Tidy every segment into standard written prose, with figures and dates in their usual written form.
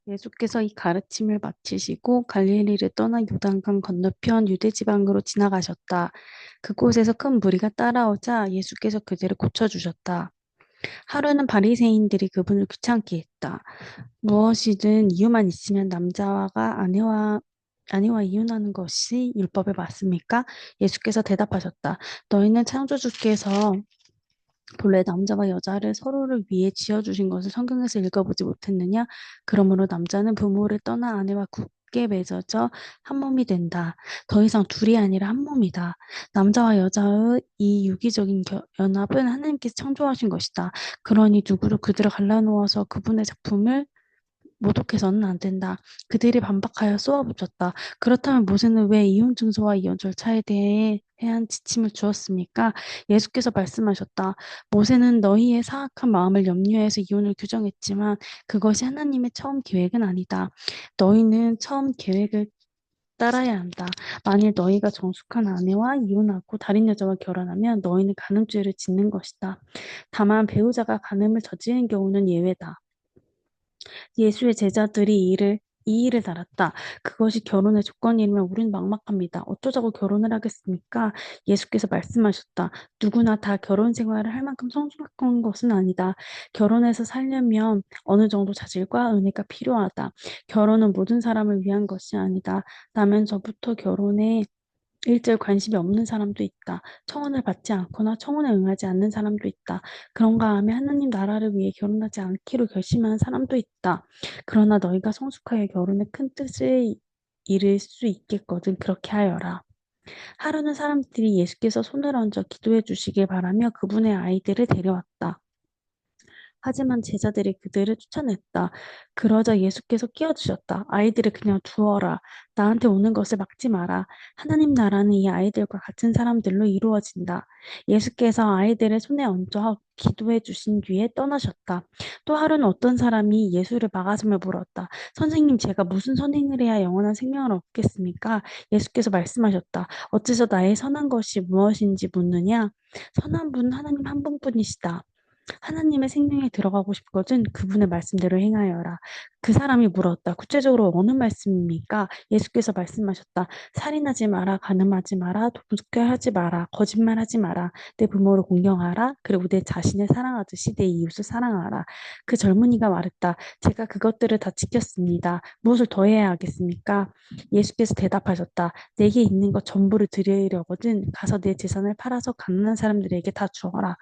예수께서 이 가르침을 마치시고 갈릴리를 떠나 요단강 건너편 유대 지방으로 지나가셨다. 그곳에서 큰 무리가 따라오자 예수께서 그들을 고쳐주셨다. 하루는 바리새인들이 그분을 귀찮게 했다. 무엇이든 이유만 있으면 남자가 아내와 이혼하는 것이 율법에 맞습니까? 예수께서 대답하셨다. 너희는 창조주께서 본래 남자와 여자를 서로를 위해 지어주신 것을 성경에서 읽어보지 못했느냐? 그러므로 남자는 부모를 떠나 아내와 굳게 맺어져 한 몸이 된다. 더 이상 둘이 아니라 한 몸이다. 남자와 여자의 이 유기적인 연합은 하나님께서 창조하신 것이다. 그러니 누구도 그들을 갈라놓아서 그분의 작품을 모독해서는 안 된다. 그들이 반박하여 쏘아붙였다. 그렇다면 모세는 왜 이혼 증서와 이혼 절차에 대한 지침을 주었습니까? 예수께서 말씀하셨다. 모세는 너희의 사악한 마음을 염려해서 이혼을 규정했지만 그것이 하나님의 처음 계획은 아니다. 너희는 처음 계획을 따라야 한다. 만일 너희가 정숙한 아내와 이혼하고 다른 여자와 결혼하면 너희는 간음죄를 짓는 것이다. 다만 배우자가 간음을 저지른 경우는 예외다. 예수의 제자들이 이 일을 달았다. 그것이 결혼의 조건이면 우린 막막합니다. 어쩌자고 결혼을 하겠습니까? 예수께서 말씀하셨다. 누구나 다 결혼 생활을 할 만큼 성숙한 것은 아니다. 결혼해서 살려면 어느 정도 자질과 은혜가 필요하다. 결혼은 모든 사람을 위한 것이 아니다. 나면서부터 결혼에 일절 관심이 없는 사람도 있다. 청혼을 받지 않거나 청혼에 응하지 않는 사람도 있다. 그런가 하면 하나님 나라를 위해 결혼하지 않기로 결심한 사람도 있다. 그러나 너희가 성숙하여 결혼의 큰 뜻을 이룰 수 있겠거든 그렇게 하여라. 하루는 사람들이 예수께서 손을 얹어 기도해 주시길 바라며 그분의 아이들을 데려왔다. 하지만 제자들이 그들을 쫓아냈다. 그러자 예수께서 끼어드셨다. 아이들을 그냥 두어라. 나한테 오는 것을 막지 마라. 하나님 나라는 이 아이들과 같은 사람들로 이루어진다. 예수께서 아이들을 손에 얹어 기도해 주신 뒤에 떠나셨다. 또 하루는 어떤 사람이 예수를 막아서며 물었다. 선생님, 제가 무슨 선행을 해야 영원한 생명을 얻겠습니까? 예수께서 말씀하셨다. 어째서 나의 선한 것이 무엇인지 묻느냐? 선한 분은 하나님 한 분뿐이시다. 하나님의 생명에 들어가고 싶거든 그분의 말씀대로 행하여라. 그 사람이 물었다. 구체적으로 어느 말씀입니까? 예수께서 말씀하셨다. 살인하지 마라, 간음하지 마라, 도둑질하지 마라, 거짓말하지 마라, 내 부모를 공경하라, 그리고 내 자신을 사랑하듯이 내 이웃을 사랑하라. 그 젊은이가 말했다. 제가 그것들을 다 지켰습니다. 무엇을 더 해야 하겠습니까? 예수께서 대답하셨다. 내게 있는 것 전부를 드리려거든 가서 내 재산을 팔아서 가난한 사람들에게 다 주어라.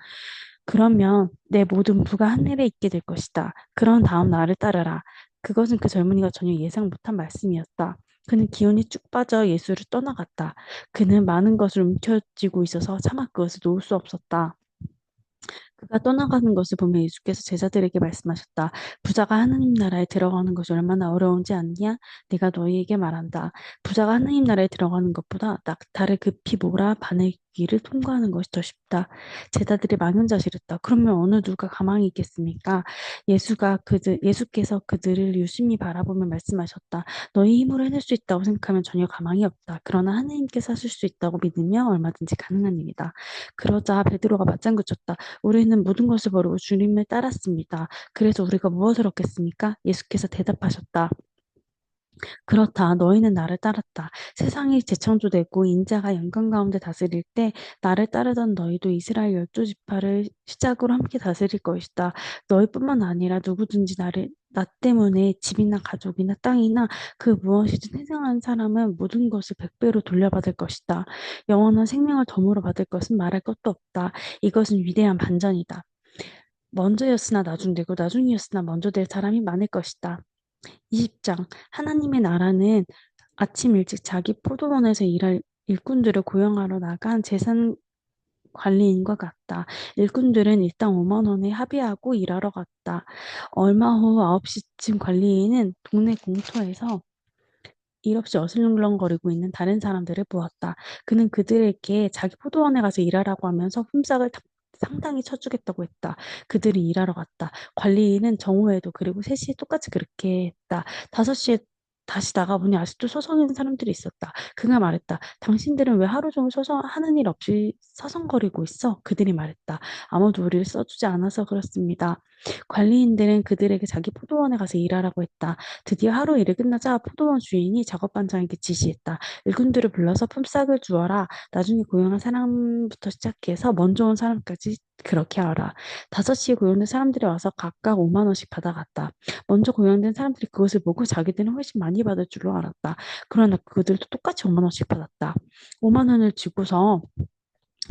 그러면 내 모든 부가 하늘에 있게 될 것이다. 그런 다음 나를 따르라. 그것은 그 젊은이가 전혀 예상 못한 말씀이었다. 그는 기운이 쭉 빠져 예수를 떠나갔다. 그는 많은 것을 움켜쥐고 있어서 차마 그것을 놓을 수 없었다. 그가 떠나가는 것을 보며 예수께서 제자들에게 말씀하셨다. 부자가 하나님 나라에 들어가는 것이 얼마나 어려운지 아느냐? 내가 너희에게 말한다. 부자가 하나님 나라에 들어가는 것보다 낙타를 급히 몰아 바늘길을 통과하는 것이 더 쉽다. 제자들이 망연자실했다. 그러면 어느 누가 가망이 있겠습니까? 예수께서 그들을 유심히 바라보며 말씀하셨다. 너희 힘으로 해낼 수 있다고 생각하면 전혀 가망이 없다. 그러나 하나님께서 하실 수 있다고 믿으면 얼마든지 가능한 일이다. 그러자 베드로가 맞장구쳤다. 우리는 모든 것을 버리고 주님을 따랐습니다. 그래서 우리가 무엇을 얻겠습니까? 예수께서 대답하셨다. 그렇다. 너희는 나를 따랐다. 세상이 재창조되고 인자가 영광 가운데 다스릴 때 나를 따르던 너희도 이스라엘 열두 지파를 시작으로 함께 다스릴 것이다. 너희뿐만 아니라 누구든지 나 때문에 집이나 가족이나 땅이나 그 무엇이든 희생하는 사람은 모든 것을 백배로 돌려받을 것이다. 영원한 생명을 덤으로 받을 것은 말할 것도 없다. 이것은 위대한 반전이다. 먼저였으나 나중되고 나중이었으나 먼저 될 사람이 많을 것이다. 20장 하나님의 나라는 아침 일찍 자기 포도원에서 일할 일꾼들을 고용하러 나간 재산 관리인과 같다. 일꾼들은 일당 5만 원에 합의하고 일하러 갔다. 얼마 후 9시쯤 관리인은 동네 공터에서 일 없이 어슬렁거리고 있는 다른 사람들을 보았다. 그는 그들에게 자기 포도원에 가서 일하라고 하면서 품삯을 상당히 쳐주겠다고 했다. 그들이 일하러 갔다. 관리인은 정오에도 그리고 3시에 똑같이 그렇게 했다. 5시에 다시 나가보니 아직도 서성이는 사람들이 있었다. 그가 말했다. 당신들은 왜 하루 종일 하는 일 없이 서성거리고 있어? 그들이 말했다. 아무도 우리를 써주지 않아서 그렇습니다. 관리인들은 그들에게 자기 포도원에 가서 일하라고 했다. 드디어 하루 일이 끝나자 포도원 주인이 작업반장에게 지시했다. 일꾼들을 불러서 품삯을 주어라. 나중에 고용한 사람부터 시작해서 먼저 온 사람까지 그렇게 하라. 5시에 고용된 사람들이 와서 각각 5만 원씩 받아갔다. 먼저 고용된 사람들이 그것을 보고 자기들은 훨씬 많이 받을 줄로 알았다. 그러나 그들도 똑같이 5만 원씩 받았다. 5만 원을 주고서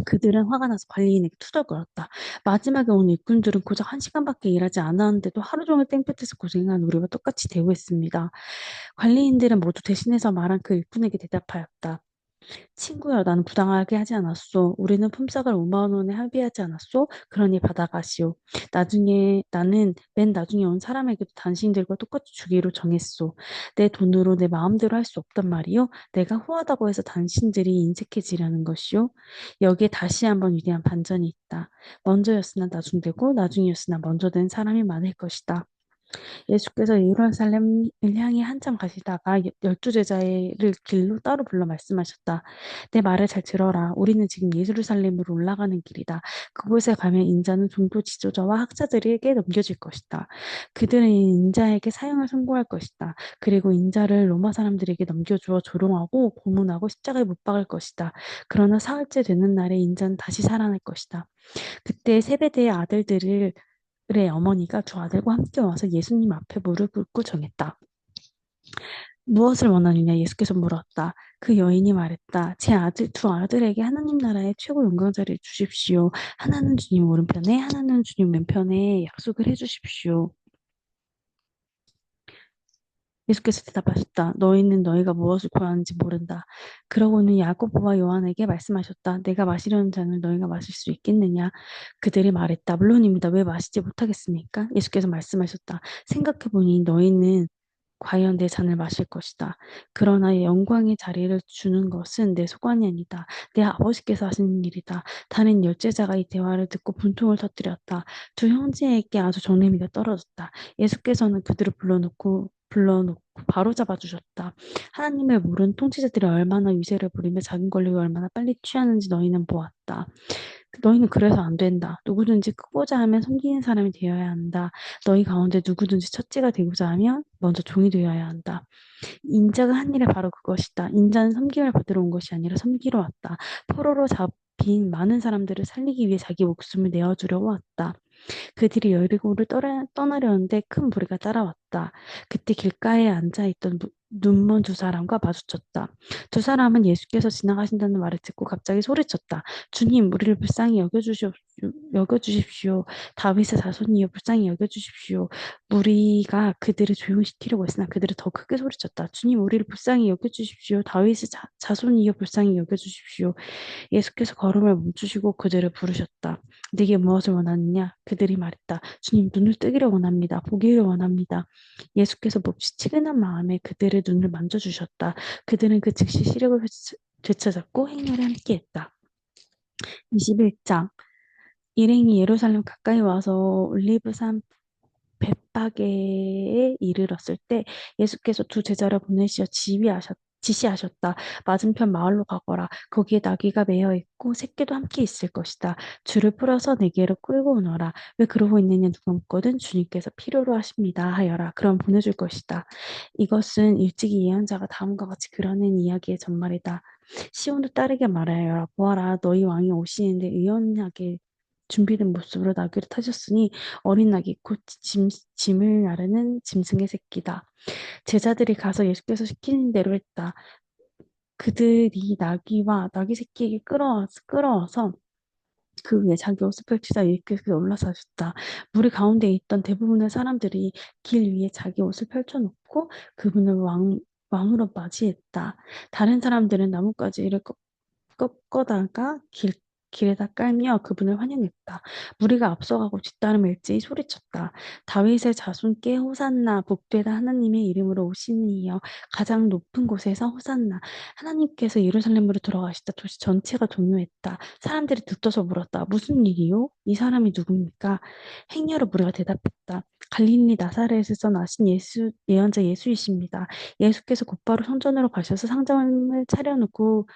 그들은 화가 나서 관리인에게 투덜거렸다. 마지막에 온 일꾼들은 고작 1시간밖에 일하지 않았는데도 하루 종일 땡볕에서 고생한 우리와 똑같이 대우했습니다. 관리인들은 모두 대신해서 말한 그 일꾼에게 대답하였다. 친구야, 나는 부당하게 하지 않았소. 우리는 품삯을 5만 원에 합의하지 않았소. 그러니 받아가시오. 나는 맨 나중에 온 사람에게도 당신들과 똑같이 주기로 정했소. 내 돈으로 내 마음대로 할 수 없단 말이오. 내가 후하다고 해서 당신들이 인색해지려는 것이오. 여기에 다시 한번 위대한 반전이 있다. 먼저였으나 나중되고 나중이었으나 먼저 된 사람이 많을 것이다. 예수께서 예루살렘을 향해 한참 가시다가 12제자를 길로 따로 불러 말씀하셨다. 내 말을 잘 들어라. 우리는 지금 예루살렘으로 올라가는 길이다. 그곳에 가면 인자는 종교 지도자와 학자들에게 넘겨질 것이다. 그들은 인자에게 사형을 선고할 것이다. 그리고 인자를 로마 사람들에게 넘겨주어 조롱하고 고문하고 십자가에 못 박을 것이다. 그러나 사흘째 되는 날에 인자는 다시 살아날 것이다. 그때 세베대의 아들들을 의 어머니가 두 아들과 함께 와서 예수님 앞에 무릎 꿇고 정했다. 무엇을 원하느냐 예수께서 물었다. 그 여인이 말했다. 제 두 아들에게 하나님 나라의 최고 영광자리를 주십시오. 하나는 주님 오른편에 하나는 주님 왼편에 약속을 해주십시오. 예수께서 대답하셨다. 너희는 너희가 무엇을 구하는지 모른다. 그러고는 야고보와 요한에게 말씀하셨다. 내가 마시려는 잔을 너희가 마실 수 있겠느냐? 그들이 말했다. 물론입니다. 왜 마시지 못하겠습니까? 예수께서 말씀하셨다. 생각해보니 너희는 과연 내 잔을 마실 것이다. 그러나 영광의 자리를 주는 것은 내 소관이 아니다. 내 아버지께서 하시는 일이다. 다른 열제자가 이 대화를 듣고 분통을 터뜨렸다. 두 형제에게 아주 정내미가 떨어졌다. 예수께서는 그들을 불러놓고 바로 잡아주셨다. 하나님을 모르는 통치자들이 얼마나 위세를 부리며 작은 권력을 얼마나 빨리 취하는지 너희는 보았다. 너희는 그래서 안 된다. 누구든지 크고자 하면 섬기는 사람이 되어야 한다. 너희 가운데 누구든지 첫째가 되고자 하면 먼저 종이 되어야 한다. 인자가 한 일이 바로 그것이다. 인자는 섬김을 받으러 온 것이 아니라 섬기러 왔다. 포로로 잡힌 많은 사람들을 살리기 위해 자기 목숨을 내어주려고 왔다. 그들이 여리고를 떠나려는데 큰 무리가 따라왔다. 그때 길가에 앉아있던 눈먼 두 사람과 마주쳤다. 두 사람은 예수께서 지나가신다는 말을 듣고 갑자기 소리쳤다. 주님, 우리를 불쌍히 여겨주십시오. 다윗의 자손이여 불쌍히 여겨주십시오. 무리가 그들을 조용시키려고 했으나 그들은 더 크게 소리쳤다. 주님, 우리를 불쌍히 여겨주십시오. 다윗의 자손이여 불쌍히 여겨주십시오. 예수께서 걸음을 멈추시고 그들을 부르셨다. 네게 무엇을 원하느냐? 그들이 말했다. 주님, 눈을 뜨기를 원합니다. 보기를 원합니다. 예수께서 몹시 치근한 마음에 그들의 눈을 만져주셨다. 그들은 그 즉시 시력을 되찾았고 행렬에 함께했다. 21장 일행이 예루살렘 가까이 와서 올리브산 벳바게에 이르렀을 때 예수께서 두 제자를 보내시어 지시하셨다. 맞은편 마을로 가거라. 거기에 나귀가 매여 있고 새끼도 함께 있을 것이다. 줄을 풀어서 내게로 끌고 오너라. 왜 그러고 있느냐 누가 묻거든 주님께서 필요로 하십니다 하여라. 그럼 보내줄 것이다. 이것은 일찍이 예언자가 다음과 같이 그러는 이야기의 전말이다. 시온도 따르게 말하여라. 보아라 너희 왕이 오시는데 의연하게 준비된 모습으로 나귀를 타셨으니 어린 낙이 곧 짐을 나르는 짐승의 새끼다. 제자들이 가서 예수께서 시키는 대로 했다. 그들이 나귀와 나귀 새끼에게 끌어와서 그 위에 자기 옷을 펼치자 예수께서 올라서셨다. 무리 가운데 있던 대부분의 사람들이 길 위에 자기 옷을 펼쳐놓고 그분을 왕으로 맞이했다. 다른 사람들은 나뭇가지를 꺾어다가 길에다 깔며 그분을 환영했다. 무리가 앞서가고 뒤따르며 일제히 소리쳤다. 다윗의 자손께 호산나 복되다 하나님의 이름으로 오시는 이여 가장 높은 곳에서 호산나. 하나님께서 예루살렘으로 돌아가시다 도시 전체가 동요했다. 사람들이 들떠서 물었다. 무슨 일이요? 이 사람이 누굽니까? 행여로 무리가 대답했다. 갈릴리 나사렛에서 나신 예수 예언자 예수이십니다. 예수께서 곧바로 성전으로 가셔서 상점을 차려놓고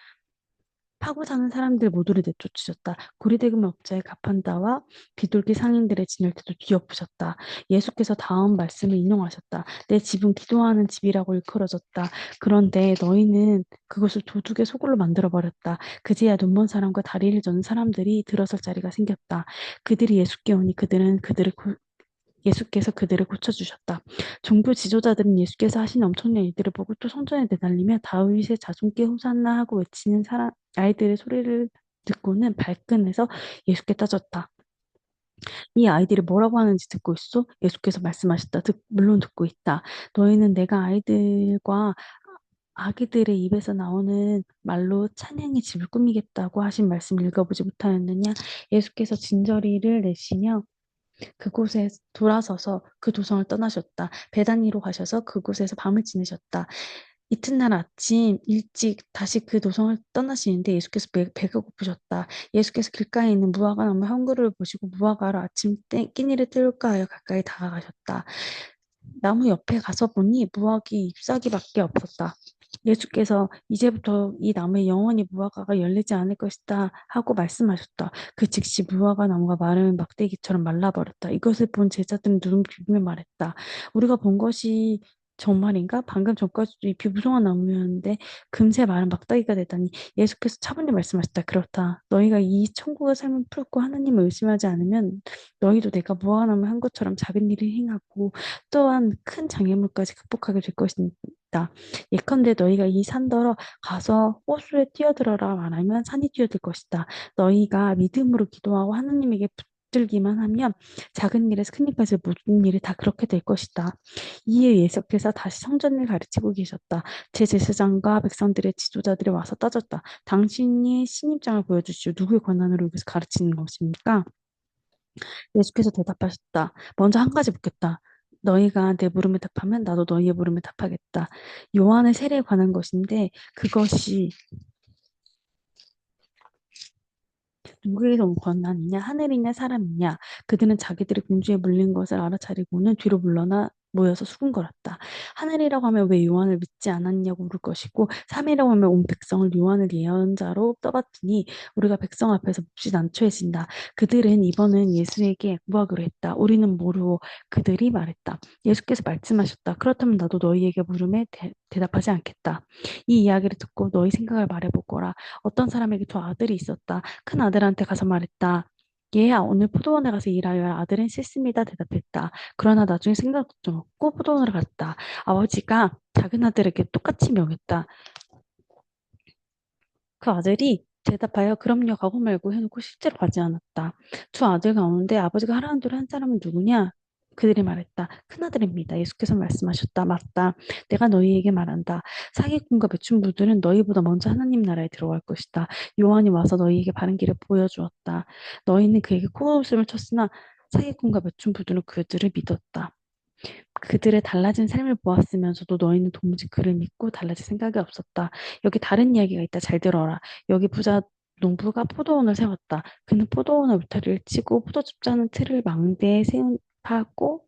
파고 사는 사람들 모두를 내쫓으셨다. 고리대금 업자의 가판다와 비둘기 상인들의 진열대도 뒤엎으셨다. 예수께서 다음 말씀을 인용하셨다. 내 집은 기도하는 집이라고 일컬어졌다. 그런데 너희는 그것을 도둑의 소굴로 만들어버렸다. 그제야 눈먼 사람과 다리를 저는 사람들이 들어설 자리가 생겼다. 그들이 예수께 오니 예수께서 그들을 고쳐주셨다. 종교 지도자들은 예수께서 하신 엄청난 일들을 보고 또 성전에 내달리며 다윗의 자손께 호산나 하고 외치는 아이들의 소리를 듣고는 발끈해서 예수께 따졌다. 이 아이들이 뭐라고 하는지 듣고 있어? 예수께서 말씀하셨다. 물론 듣고 있다. 너희는 내가 아이들과 아기들의 입에서 나오는 말로 찬양의 집을 꾸미겠다고 하신 말씀 읽어보지 못하였느냐? 예수께서 진저리를 내쉬며 그곳에 돌아서서 그 도성을 떠나셨다. 베다니로 가셔서 그곳에서 밤을 지내셨다. 이튿날 아침 일찍 다시 그 도성을 떠나시는데 예수께서 배가 고프셨다. 예수께서 길가에 있는 무화과 나무 한 그루를 보시고 무화과로 아침 끼니를 때울까 하여 가까이 다가가셨다. 나무 옆에 가서 보니 무화과 잎사귀밖에 없었다. 예수께서 이제부터 이 나무에 영원히 무화과가 열리지 않을 것이다 하고 말씀하셨다. 그 즉시 무화과 나무가 마른 막대기처럼 말라버렸다. 이것을 본 제자들은 눈을 비비며 말했다. 우리가 본 것이 정말인가? 방금 전까지도 잎이 무성한 나무였는데 금세 마른 막대기가 되다니. 예수께서 차분히 말씀하셨다. 그렇다. 너희가 이 천국의 삶을 풀고 하나님을 의심하지 않으면 너희도 내가 무화과 나무 한 것처럼 작은 일을 행하고 또한 큰 장애물까지 극복하게 될 것이다. 예컨대 너희가 이 산더러 가서 호수에 뛰어들어라 말하면 산이 뛰어들 것이다. 너희가 믿음으로 기도하고 하나님에게 붙들기만 하면 작은 일에서 큰 일까지 모든 일이 다 그렇게 될 것이다. 이에 예수께서 다시 성전을 가르치고 계셨다. 제사장과 백성들의 지도자들이 와서 따졌다. 당신이 신입장을 보여주시오. 누구의 권한으로 여기서 가르치는 것입니까? 예수께서 대답하셨다. 먼저 한 가지 묻겠다. 너희가 내 물음에 답하면 나도 너희의 물음에 답하겠다. 요한의 세례에 관한 것인데 그것이 누구에게 온 권한이냐, 하늘이냐, 사람이냐. 그들은 자기들이 궁지에 물린 것을 알아차리고는 뒤로 물러나 모여서 수군거렸다. 하늘이라고 하면 왜 요한을 믿지 않았냐고 물을 것이고, 삼이라고 하면 온 백성을 요한을 예언자로 떠받드니 우리가 백성 앞에서 몹시 난처해진다. 그들은 이번은 예수에게 구하기로 했다. 우리는 모르고 그들이 말했다. 예수께서 말씀하셨다. 그렇다면 나도 너희에게 물음에 대답하지 않겠다. 이 이야기를 듣고 너희 생각을 말해보거라. 어떤 사람에게 두 아들이 있었다. 큰 아들한테 가서 말했다. 얘야, 오늘 포도원에 가서 일하여 할 아들은 싫습니다. 대답했다. 그러나 나중에 생각도 좀 없고 포도원으로 갔다. 아버지가 작은 아들에게 똑같이 명했다. 그 아들이 대답하여 그럼요 가고 말고 해놓고 실제로 가지 않았다. 두 아들 가운데 아버지가 하라는 대로 한 사람은 누구냐? 그들이 말했다. 큰아들입니다. 예수께서 말씀하셨다. 맞다. 내가 너희에게 말한다. 사기꾼과 매춘부들은 너희보다 먼저 하나님 나라에 들어갈 것이다. 요한이 와서 너희에게 바른 길을 보여주었다. 너희는 그에게 코웃음을 쳤으나 사기꾼과 매춘부들은 그들을 믿었다. 그들의 달라진 삶을 보았으면서도 너희는 도무지 그를 믿고 달라질 생각이 없었다. 여기 다른 이야기가 있다. 잘 들어라. 여기 부자 농부가 포도원을 세웠다. 그는 포도원의 울타리를 치고 포도즙 짜는 틀을 파고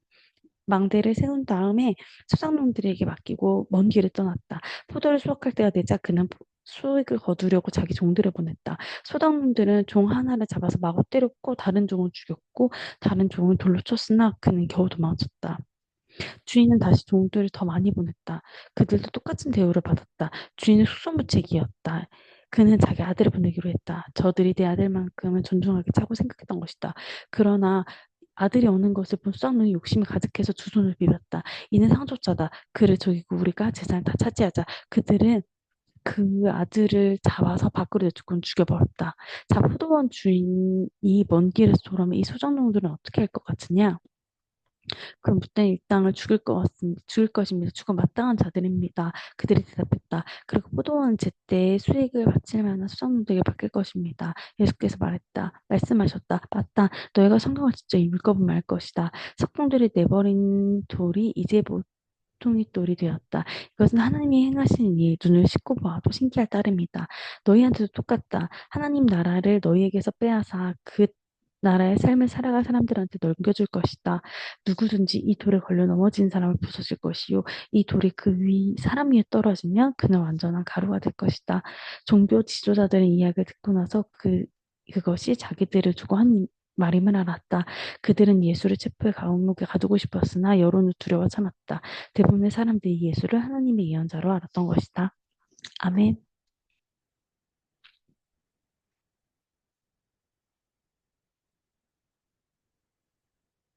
망대를 세운 다음에 소작농들에게 맡기고 먼 길을 떠났다. 포도를 수확할 때가 되자 그는 수익을 거두려고 자기 종들을 보냈다. 소작농들은 종 하나를 잡아서 마구 때렸고 다른 종을 죽였고 다른 종을 돌로 쳤으나 그는 겨우 도망쳤다. 주인은 다시 종들을 더 많이 보냈다. 그들도 똑같은 대우를 받았다. 주인은 속수무책이었다. 그는 자기 아들을 보내기로 했다. 저들이 내 아들만큼은 존중하게 차고 생각했던 것이다. 그러나 아들이 오는 것을 본 쌍눈이 욕심이 가득해서 두 손을 비볐다. 이는 상속자다. 그를 죽이고 우리가 재산을 다 차지하자. 그들은 그 아들을 잡아서 밖으로 내쫓고 죽여버렸다. 자, 포도원 주인이 먼 길에서 돌아오면 이 소작농들은 어떻게 할 것 같으냐? 그럼 묻된 이 땅을 죽일 것입니다. 죽어 마땅한 자들입니다. 그들이 대답했다. 그리고 포도원 제때 수익을 바칠 만한 수확물들에게 바뀔 것입니다. 예수께서 말씀하셨다. 맞다. 너희가 성경을 직접 읽어보면 알 것이다. 석봉들이 내버린 돌이 이제 보통의 돌이 되었다. 이것은 하나님이 행하신 일, 눈을 씻고 보아도 신기할 따름이다. 너희한테도 똑같다. 하나님 나라를 너희에게서 빼앗아 그 나라의 삶을 살아갈 사람들한테 넘겨줄 것이다. 누구든지 이 돌에 걸려 넘어진 사람을 부서질 것이요. 이 돌이 그 사람 위에 떨어지면 그는 완전한 가루가 될 것이다. 종교 지도자들의 이야기를 듣고 나서 그것이 자기들을 두고 한 말임을 알았다. 그들은 예수를 체포해 감옥에 가두고 싶었으나 여론을 두려워 참았다. 대부분의 사람들이 예수를 하나님의 예언자로 알았던 것이다. 아멘.